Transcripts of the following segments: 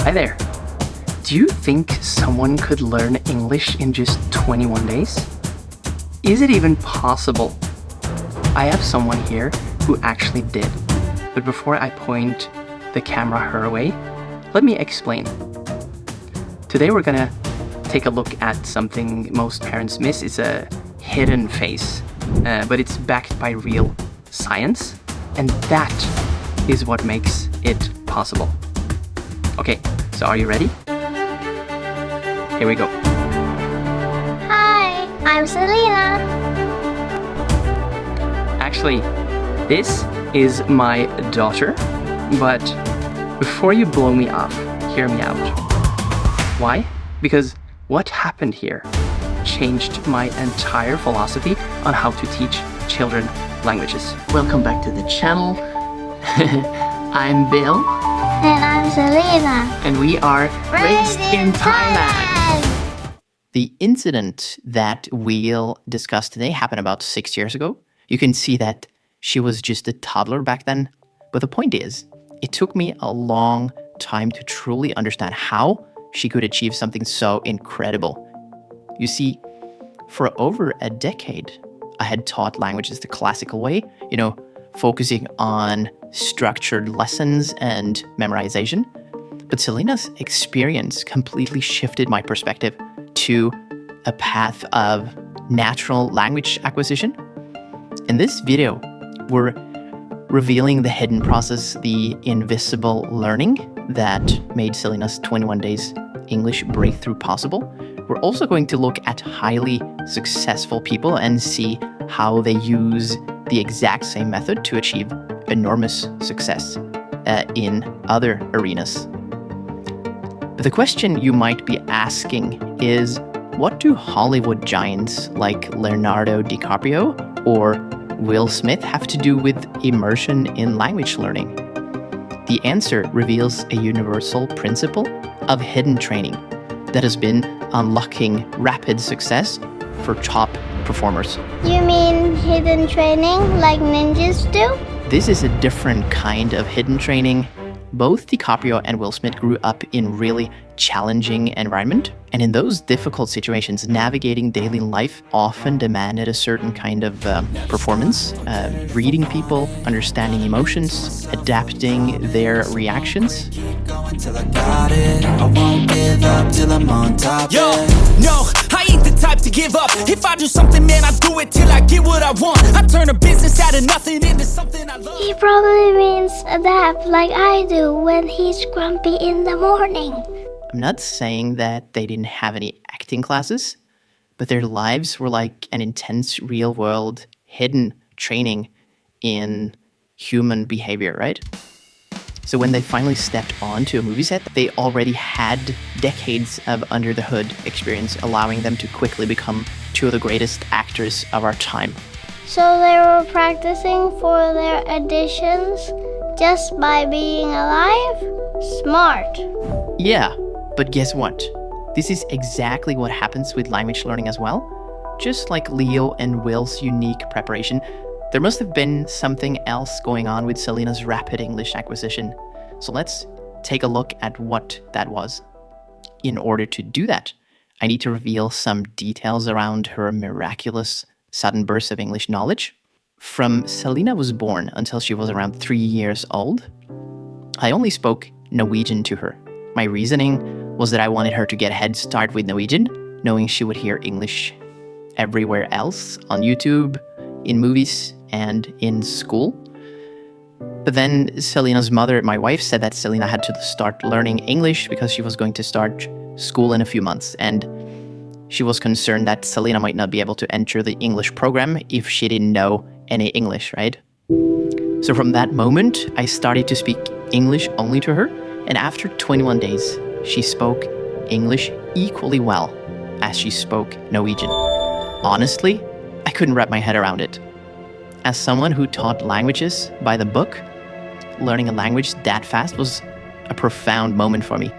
Hi there. Do you think someone could learn English in just 21 days? Is it even possible? I have someone here who actually did. But before I point the camera her way, let me explain. Today we're gonna take a look at something most parents miss. It's a hidden face, but it's backed by real science, and that is what makes it possible. Okay, so are you ready? Here we go. Hi, I'm Selena. Actually, this is my daughter, but before you blow me off, hear me out. Why? Because what happened here changed my entire philosophy on how to teach children languages. Welcome back to the channel. I'm Bill. And I'm Selena. And we are Raised in Thailand. The incident that we'll discuss today happened about 6 years ago. You can see that she was just a toddler back then. But the point is, it took me a long time to truly understand how she could achieve something so incredible. You see, for over a decade, I had taught languages the classical way, focusing on structured lessons and memorization. But Selena's experience completely shifted my perspective to a path of natural language acquisition. In this video, we're revealing the hidden process, the invisible learning that made Selena's 21 days English breakthrough possible. We're also going to look at highly successful people and see how they use the exact same method to achieve enormous success in other arenas. But the question you might be asking is, what do Hollywood giants like Leonardo DiCaprio or Will Smith have to do with immersion in language learning? The answer reveals a universal principle of hidden training that has been unlocking rapid success for top performers. You mean hidden training like ninjas do? This is a different kind of hidden training. Both DiCaprio and Will Smith grew up in really challenging environment, and in those difficult situations, navigating daily life often demanded a certain kind of performance, reading people, understanding emotions, adapting their reactions. Yo, no, I ain't the type to give up. If I do something, man, I do it till I get what I want. I turn a business out of nothing into something I love. He probably means adapt like I do when he's grumpy in the morning. I'm not saying that they didn't have any acting classes, but their lives were like an intense real-world hidden training in human behavior, right? So when they finally stepped onto a movie set, they already had decades of under-the-hood experience, allowing them to quickly become two of the greatest actors of our time. So they were practicing for their auditions just by being alive? Smart. Yeah, but guess what? This is exactly what happens with language learning as well. Just like Leo and Will's unique preparation, there must have been something else going on with Selena's rapid English acquisition. So let's take a look at what that was. In order to do that, I need to reveal some details around her miraculous sudden burst of English knowledge. From Selena was born until she was around 3 years old, I only spoke Norwegian to her. My reasoning was that I wanted her to get a head start with Norwegian, knowing she would hear English everywhere else, on YouTube, in movies, and in school. But then Selena's mother, my wife, said that Selena had to start learning English because she was going to start school in a few months, and she was concerned that Selena might not be able to enter the English program if she didn't know any English, right? So from that moment, I started to speak English only to her, and after 21 days, she spoke English equally well as she spoke Norwegian. Honestly, I couldn't wrap my head around it. As someone who taught languages by the book, learning a language that fast was a profound moment for me.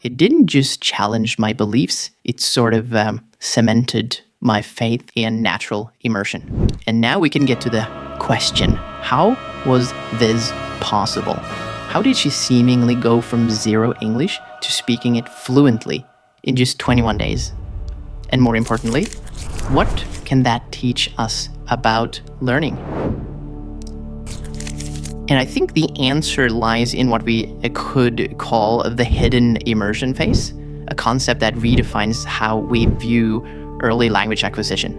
It didn't just challenge my beliefs, it sort of cemented my faith in natural immersion. And now we can get to the question, how was this possible? How did she seemingly go from zero English to speaking it fluently in just 21 days? And more importantly, what can that teach us about learning? And I think the answer lies in what we could call the hidden immersion phase, a concept that redefines how we view early language acquisition.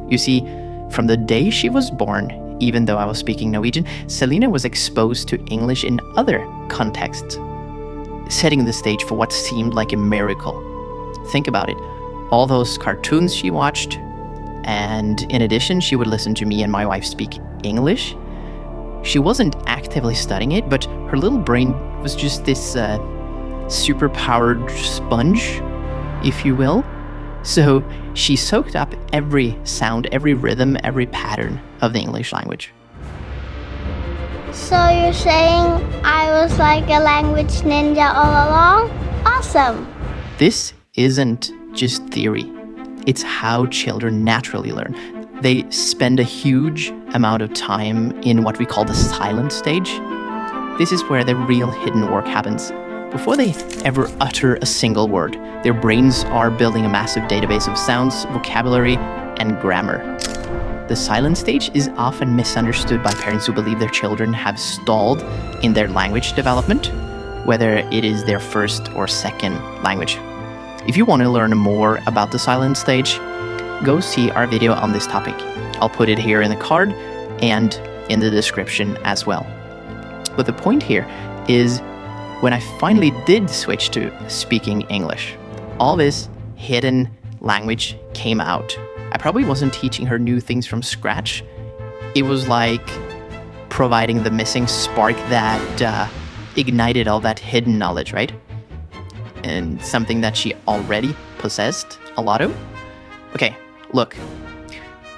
You see, from the day she was born, even though I was speaking Norwegian, Selena was exposed to English in other contexts, setting the stage for what seemed like a miracle. Think about it. All those cartoons she watched, and in addition, she would listen to me and my wife speak English. She wasn't actively studying it, but her little brain was just this super-powered sponge, if you will. So she soaked up every sound, every rhythm, every pattern of the English language. So you're saying I was like a language ninja all along? Awesome! This isn't just theory. It's how children naturally learn. They spend a huge amount of time in what we call the silent stage. This is where the real hidden work happens. Before they ever utter a single word, their brains are building a massive database of sounds, vocabulary, and grammar. The silent stage is often misunderstood by parents who believe their children have stalled in their language development, whether it is their first or second language. If you want to learn more about the silent stage, go see our video on this topic. I'll put it here in the card and in the description as well. But the point here is, when I finally did switch to speaking English, all this hidden language came out. I probably wasn't teaching her new things from scratch. It was like providing the missing spark that ignited all that hidden knowledge, right? And something that she already possessed a lot of. Okay, look.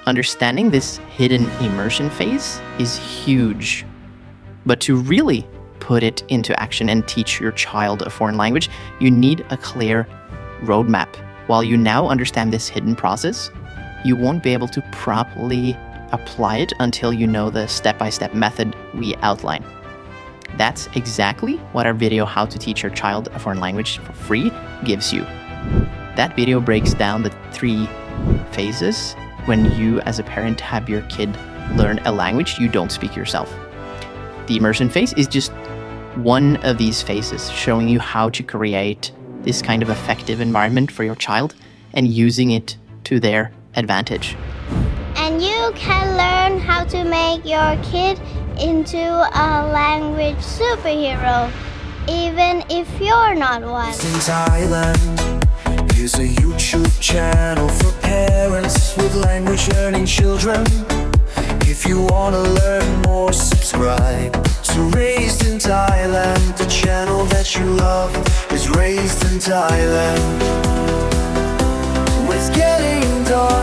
Understanding this hidden immersion phase is huge. But to really put it into action and teach your child a foreign language, you need a clear roadmap. While you now understand this hidden process, you won't be able to properly apply it until you know the step-by-step method we outline. That's exactly what our video How to Teach Your Child a Foreign Language for Free gives you. That video breaks down the 3 phases when you as a parent have your kid learn a language you don't speak yourself. The immersion phase is just one of these phases, showing you how to create this kind of effective environment for your child and using it to their advantage. And you can learn how to make your kid into a language superhero, even if you're not one. In Thailand, here's a YouTube channel for parents with language learning children. If you wanna learn more, subscribe to Raised in Thailand. The channel that you love is Raised in Thailand. It's getting dark.